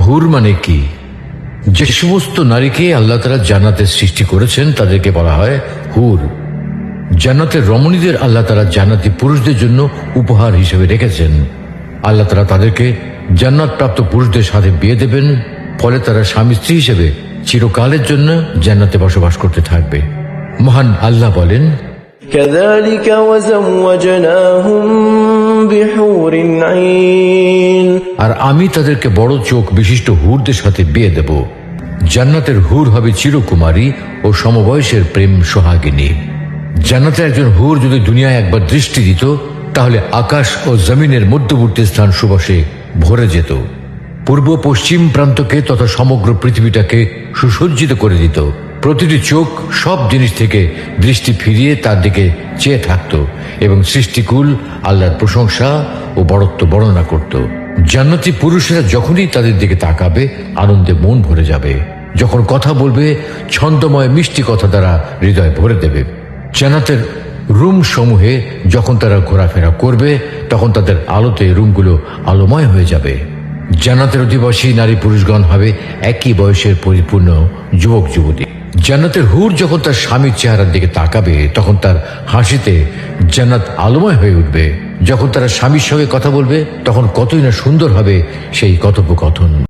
হুর মানে কি? যে সমস্ত নারীকে আল্লাহ তাআলা জান্নাতে সৃষ্টি করেছেন তাদেরকে বলা হয় হুর। জান্নাতের রমণীদের আল্লাহ তাআলা জান্নাতি পুরুষদের জন্য উপহার হিসেবে রেখেছেন। আল্লাহ তাআলা তাদেরকে জান্নাত প্রাপ্ত পুরুষদের সাথে বিয়ে দেবেন, ফলে তারা স্বামী স্ত্রী হিসেবে চিরকালের জন্য জান্নাতে বসবাস করতে থাকবে। মহান আল্লাহ বলেন, كذلك وزوجناهم بحور عين আর আমি তাদেরকে বড় চোখ বিশিষ্ট হুরদের সাথে বিয়ে দেব। জান্নাতের হুর হবে চিরকুমারী ও সমবয়সের প্রেম সোহাগিনী। জান্নাতে একজন হুর যদি দুনিয়ায় একবার দৃষ্টি দিত, তাহলে আকাশ ও জমিনের মধ্যবর্তী স্থান সুবাসে ভরে যেত। পূর্ব পশ্চিম প্রান্তকে তথা সমগ্র পৃথিবীটাকে সুসজ্জিত করে দিত। প্রতিটি চোখ সব জিনিস থেকে দৃষ্টি ফিরিয়ে তার দিকে চেয়ে থাকত এবং সৃষ্টিকুল আল্লাহর প্রশংসা ও বড়ত্ব বর্ণনা করত। জান্নাতি পুরুষেরা যখনই তাদের দিকে তাকাবে, আনন্দে মন ভরে যাবে। যখন কথা বলবে, ছন্দময় মিষ্টি কথা দ্বারা হৃদয় ভরে দেবে। জান্নাতের রুম সমূহে যখন তারা ঘোরাফেরা করবে, তখন তাদের আলোতে রুমগুলো আলোময় হয়ে যাবে। জান্নাতের অধিবাসী নারী পুরুষগণ হবে একই বয়সের পরিপূর্ণ যুবক যুবতী। জান্নাতের হুর যখন তার স্বামীর চেহারার দিকে তাকাবে, তখন তার হাসিতে জান্নাত আলোময় হয়ে উঠবে। যখন তারা স্বামীর সঙ্গে কথা বলবে, তখন কতই না সুন্দর হবে সেই কথোপকথন।